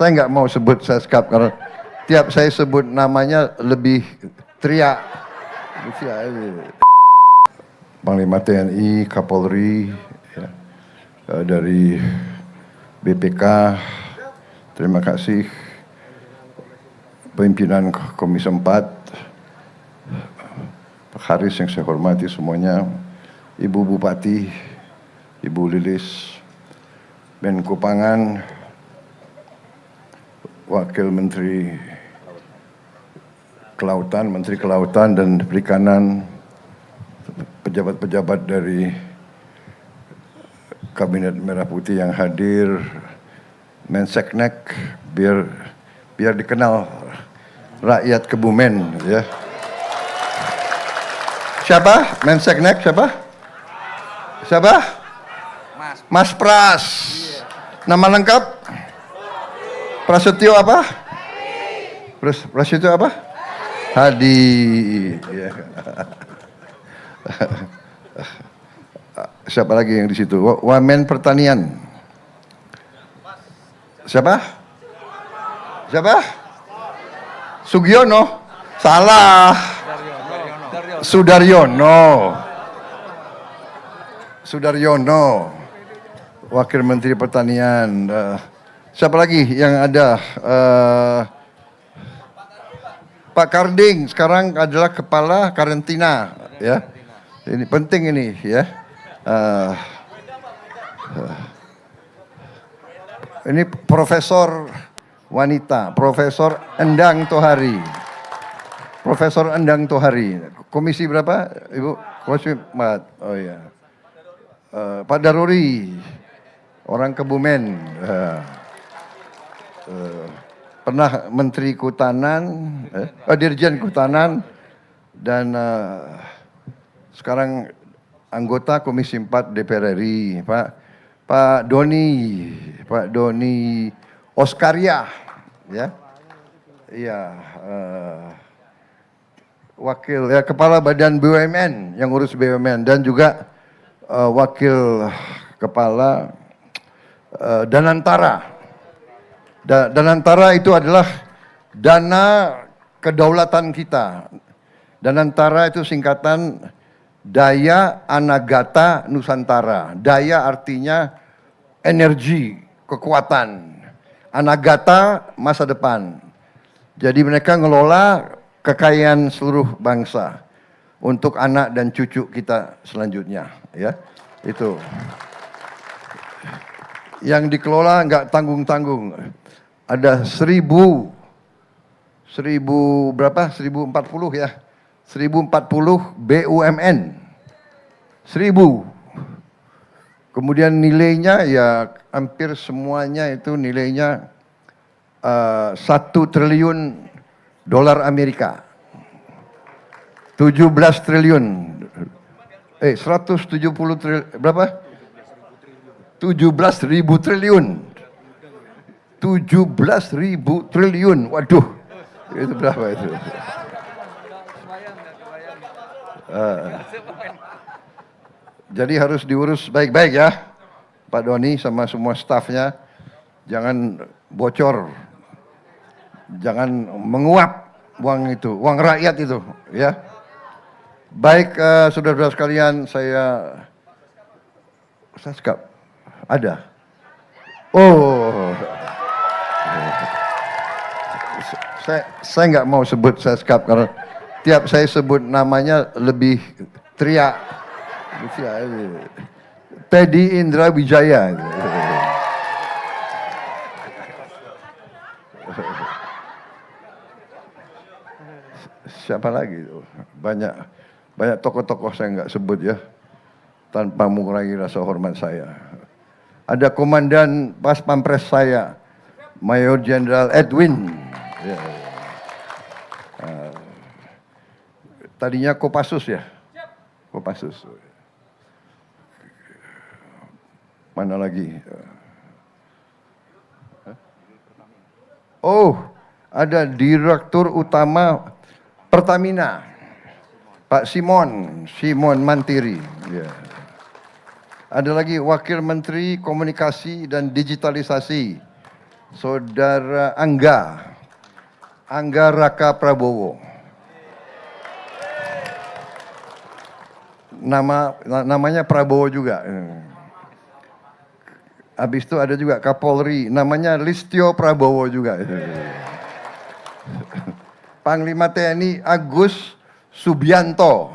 Saya nggak mau sebut Seskap karena tiap saya sebut namanya lebih teriak. Panglima TNI, Kapolri, ya, dari BPK, terima kasih. Pimpinan Komisi 4, Pak Haris yang saya hormati semuanya, Ibu Bupati, Ibu Lilis, Menko Pangan, Wakil Menteri Kelautan, Menteri Kelautan dan Perikanan, pejabat-pejabat dari Kabinet Merah Putih yang hadir, Menseknek, biar dikenal rakyat Kebumen, ya. Siapa? Menseknek siapa? Siapa? Mas Pras. Nama lengkap? Prasetyo apa? Prasetyo apa? Hadi. Ya. Siapa lagi yang di situ? Wamen Pertanian. Siapa? Siapa? Sugiono? Salah. Sudaryono. Sudaryono. Wakil Menteri Pertanian. Siapa lagi yang ada? Pak Karding sekarang adalah kepala karantina, ya. Ini penting ini, ya. Ini Profesor wanita, Profesor Endang Tohari. Profesor Endang Tohari. Komisi berapa, Ibu? Komisi 4. Oh iya. Pak Daruri, orang Kebumen. Pernah Menteri Kehutanan, Dirjen Kehutanan, dan sekarang anggota Komisi 4 DPR RI, Pak Doni Oskaria, ya, iya, wakil, ya, Kepala Badan BUMN yang urus BUMN, dan juga wakil Kepala Danantara. Danantara itu adalah dana kedaulatan kita. Danantara itu singkatan Daya Anagata Nusantara. Daya artinya energi, kekuatan. Anagata masa depan. Jadi mereka ngelola kekayaan seluruh bangsa untuk anak dan cucu kita selanjutnya, ya. Itu. Yang dikelola nggak tanggung-tanggung. Ada 1040 ya. 1040 BUMN. 1000. Kemudian nilainya ya hampir semuanya itu nilainya 1 triliun dolar Amerika. 17 triliun. 170 triliun. Berapa? 17.000 triliun. 17.000 triliun. Waduh. Itu berapa itu? Jadi harus diurus baik-baik ya, Pak Doni sama semua stafnya. Jangan bocor. Jangan menguap uang itu, uang rakyat itu, ya. Baik, saudara-saudara sekalian, saya Seskap. Ada? Oh, saya nggak mau sebut Seskap karena tiap saya sebut namanya lebih teriak. Teddy Indra Wijaya. Siapa lagi? Banyak tokoh-tokoh saya nggak sebut ya, tanpa mengurangi rasa hormat saya. Ada Komandan Pas Pampres saya, Mayor Jenderal Edwin. Ya. Tadinya Kopassus ya? Kopassus. Mana lagi? Oh, ada Direktur Utama Pertamina, Pak Simon Mantiri. Ya. Ada lagi Wakil Menteri Komunikasi dan Digitalisasi, Saudara Angga Raka Prabowo. Namanya Prabowo juga. Habis itu ada juga Kapolri, namanya Listio Prabowo juga. Panglima TNI Agus Subianto.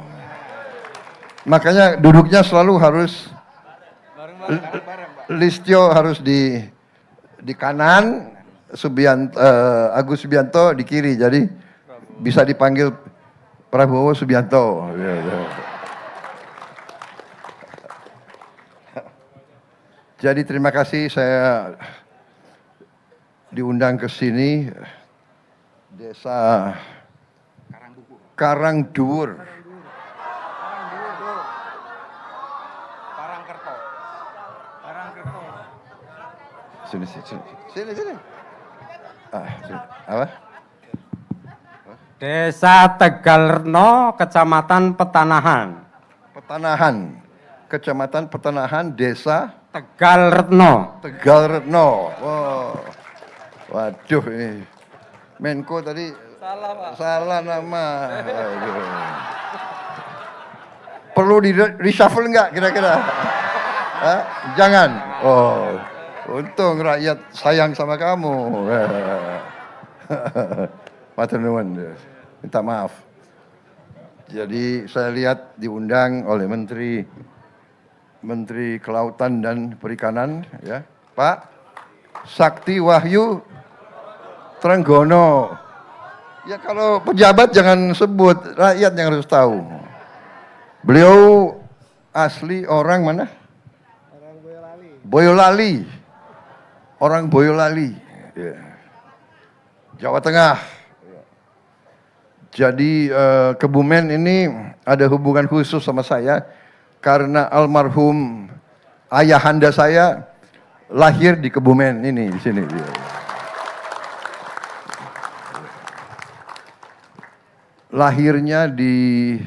Makanya duduknya selalu harus Listio harus di kanan, Agus Subianto di kiri. Jadi bisa dipanggil Prabowo Subianto. Jadi terima kasih saya diundang ke sini, Desa Karangduwur. Sini. Sini. Apa? Desa Tegalreno, Kecamatan Petanahan. Kecamatan Petanahan, Desa Tegalreno. Oh. Waduh ini. Menko tadi salah nama. Aduh. Perlu di reshuffle enggak kira-kira? Jangan. Oh. Untung rakyat sayang sama kamu. Matur nuwun. Minta maaf. Jadi saya lihat diundang oleh Menteri Kelautan dan Perikanan, ya, Pak Sakti Wahyu Trenggono. Ya kalau pejabat jangan sebut, rakyat yang harus tahu. Beliau asli orang mana? Orang Boyolali. Boyolali. Orang Boyolali. Ya. Jawa Tengah. Jadi Kebumen ini ada hubungan khusus sama saya. Karena almarhum ayahanda saya lahir di Kebumen ini, di sini. Lahirnya di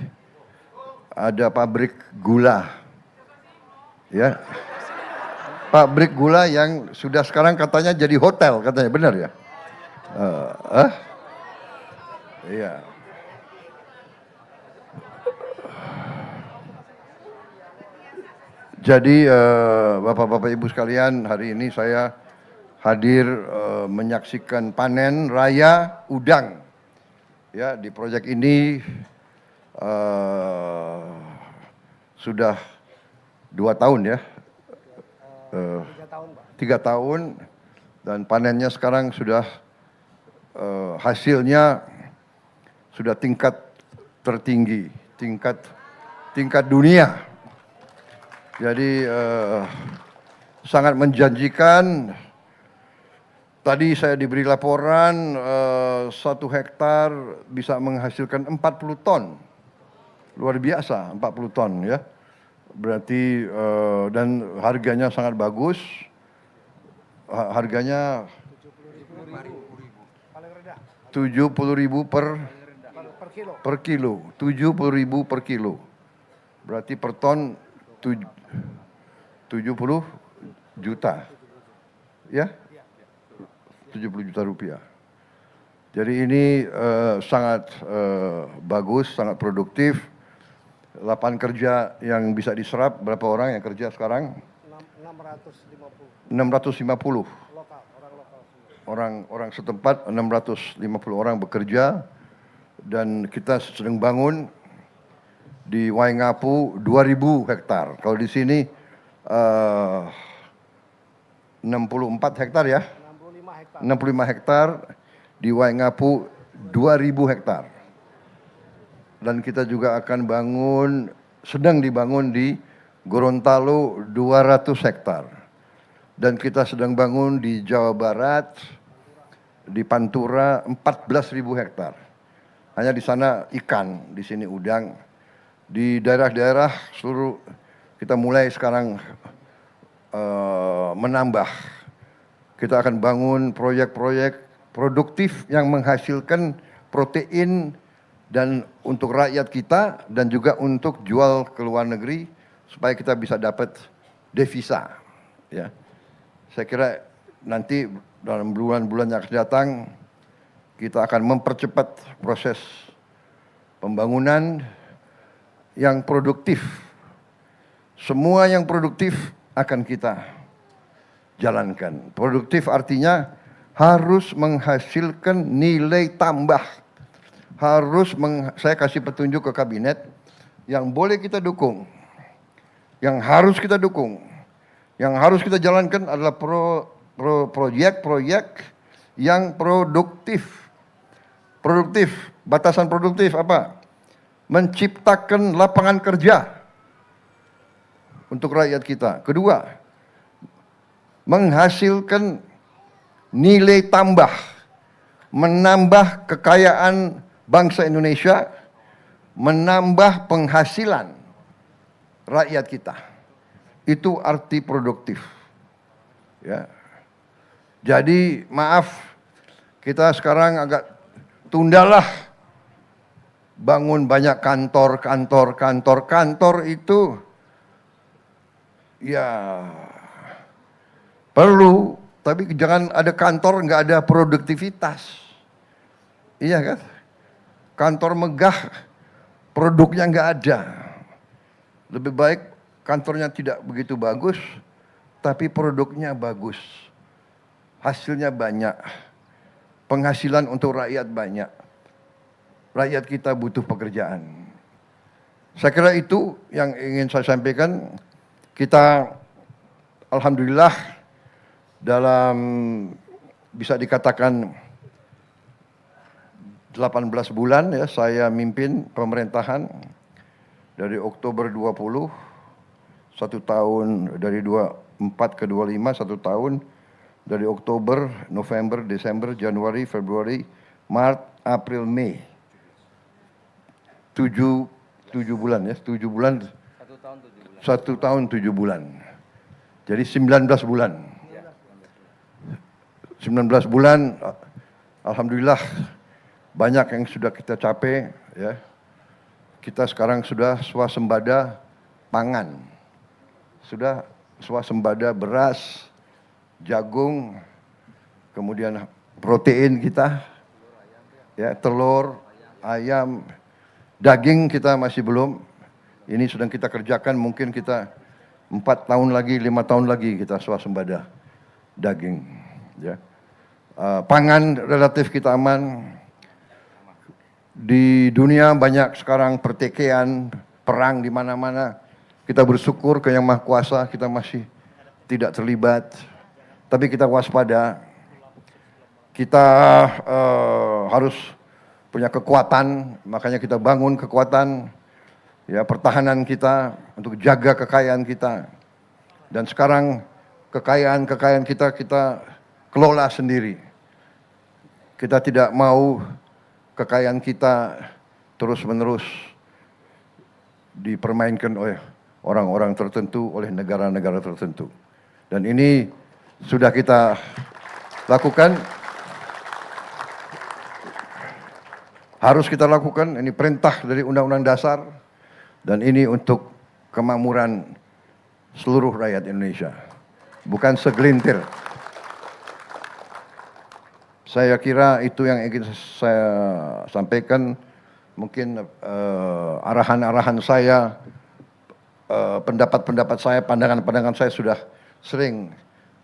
ada pabrik gula, ya, pabrik gula yang sudah sekarang katanya jadi hotel, katanya benar ya? Iya. Jadi Bapak-Bapak Ibu sekalian, hari ini saya hadir menyaksikan panen raya udang. Ya, di proyek ini sudah 2 tahun ya. 3 tahun, Pak. 3 tahun dan panennya sekarang sudah hasilnya sudah tingkat tertinggi, tingkat dunia. Jadi sangat menjanjikan. Tadi saya diberi laporan 1 hektar bisa menghasilkan 40 ton. Luar biasa, 40 ton ya. Berarti dan harganya sangat bagus. Harganya 70.000 per kilo. 70.000 per kilo. Berarti per ton 70 juta. Ya? 70 juta rupiah. Jadi ini sangat bagus, sangat produktif. Lapangan kerja yang bisa diserap, berapa orang yang kerja sekarang? 650. Orang setempat 650 orang bekerja. Dan kita sedang bangun di Waingapu 2000 hektar. Kalau di sini 64 hektar ya? 65 hektar, di Waingapu 2000 hektar. Dan kita juga akan sedang dibangun di Gorontalo 200 hektar. Dan kita sedang bangun di Jawa Barat, di Pantura 14.000 hektar. Hanya di sana ikan, di sini udang. Di daerah-daerah seluruh kita mulai sekarang menambah. Kita akan bangun proyek-proyek produktif yang menghasilkan protein dan untuk rakyat kita dan juga untuk jual ke luar negeri supaya kita bisa dapat devisa. Ya, saya kira nanti dalam bulan-bulan yang akan datang, kita akan mempercepat proses pembangunan yang produktif. Semua yang produktif akan kita jalankan. Produktif artinya harus menghasilkan nilai tambah. Saya kasih petunjuk ke kabinet yang boleh kita dukung, yang harus kita dukung, yang harus kita jalankan adalah proyek-proyek yang produktif. Produktif, batasan produktif apa? Menciptakan lapangan kerja untuk rakyat kita. Kedua, menghasilkan nilai tambah, menambah kekayaan bangsa Indonesia, menambah penghasilan rakyat kita. Itu arti produktif. Ya. Jadi maaf, kita sekarang agak tundalah bangun banyak kantor itu ya perlu, tapi jangan ada kantor nggak ada produktivitas. Iya kan? Kantor megah, produknya nggak ada. Lebih baik kantornya tidak begitu bagus, tapi produknya bagus. Hasilnya banyak. Penghasilan untuk rakyat banyak. Rakyat kita butuh pekerjaan. Saya kira itu yang ingin saya sampaikan. Kita alhamdulillah dalam bisa dikatakan 18 bulan ya saya mimpin pemerintahan dari Oktober 20, 1 tahun dari 24 ke 25, 1 tahun dari Oktober, November, Desember, Januari, Februari, Maret, April, Mei. 7 bulan ya, 7 bulan. 1 tahun 7 bulan. Jadi 19 bulan. 19 bulan, alhamdulillah banyak yang sudah kita capai ya. Kita sekarang sudah swasembada pangan. Sudah swasembada beras, jagung, kemudian protein kita, ya telur, ayam, daging kita masih belum. Ini sedang kita kerjakan, mungkin kita 4 tahun lagi, 5 tahun lagi kita swasembada daging. Ya. Pangan relatif kita aman. Di dunia banyak sekarang pertikaian, perang di mana-mana. Kita bersyukur ke Yang Maha Kuasa kita masih tidak terlibat. Tapi kita waspada. Kita harus punya kekuatan, makanya kita bangun kekuatan ya pertahanan kita untuk jaga kekayaan kita. Dan sekarang kekayaan kita kelola sendiri. Kita tidak mau kekayaan kita terus-menerus dipermainkan oleh orang-orang tertentu, oleh negara-negara tertentu. Dan ini sudah kita lakukan, harus kita lakukan, ini perintah dari Undang-Undang Dasar, dan ini untuk kemakmuran seluruh rakyat Indonesia, bukan segelintir. Saya kira itu yang ingin saya sampaikan, mungkin arahan-arahan saya, pendapat-pendapat saya, pandangan-pandangan saya sudah sering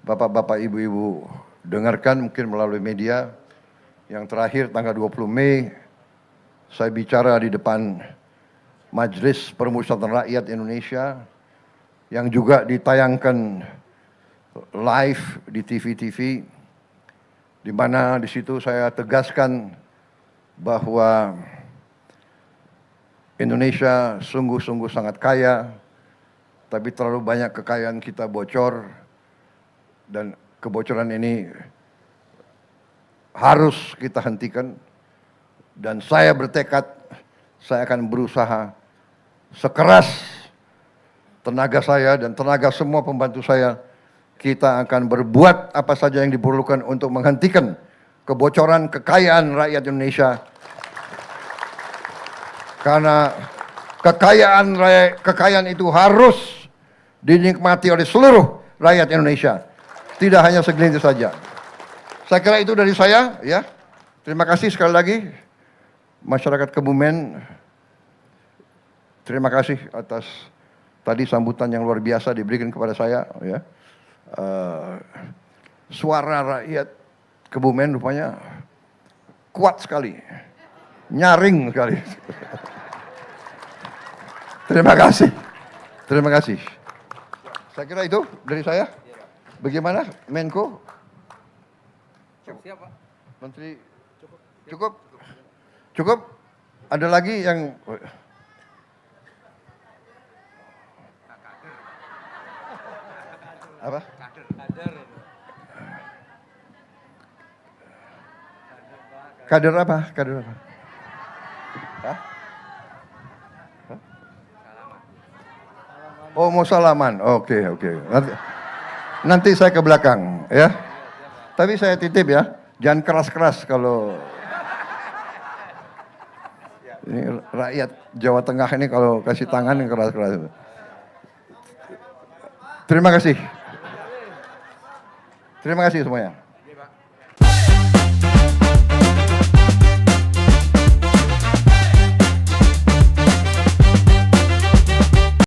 Bapak-bapak, Ibu-ibu dengarkan mungkin melalui media. Yang terakhir tanggal 20 Mei, saya bicara di depan Majelis Permusyawaratan Rakyat Indonesia yang juga ditayangkan live di TV-TV, di mana di situ saya tegaskan bahwa Indonesia sungguh-sungguh sangat kaya, tapi terlalu banyak kekayaan kita bocor, dan kebocoran ini harus kita hentikan. Dan saya bertekad, saya akan berusaha sekeras tenaga saya dan tenaga semua pembantu saya. Kita akan berbuat apa saja yang diperlukan untuk menghentikan kebocoran kekayaan rakyat Indonesia. Karena kekayaan itu harus dinikmati oleh seluruh rakyat Indonesia. Tidak hanya segelintir saja. Saya kira itu dari saya, ya. Terima kasih sekali lagi masyarakat Kebumen. Terima kasih atas tadi sambutan yang luar biasa diberikan kepada saya, ya. Suara rakyat Kebumen rupanya kuat sekali, nyaring sekali. Terima kasih, terima kasih. Saya kira itu dari saya. Bagaimana, Menko? Siap, Pak. Menteri, cukup? Cukup? Ada lagi yang... Apa? Kader apa? Kader apa? Hah? Hah? Oh, mau salaman. Oke, oke. Nanti saya ke belakang, ya. Tapi saya titip ya, jangan keras-keras kalau ini rakyat Jawa Tengah ini kalau kasih tangan yang keras-keras. Terima kasih. Terima kasih semuanya.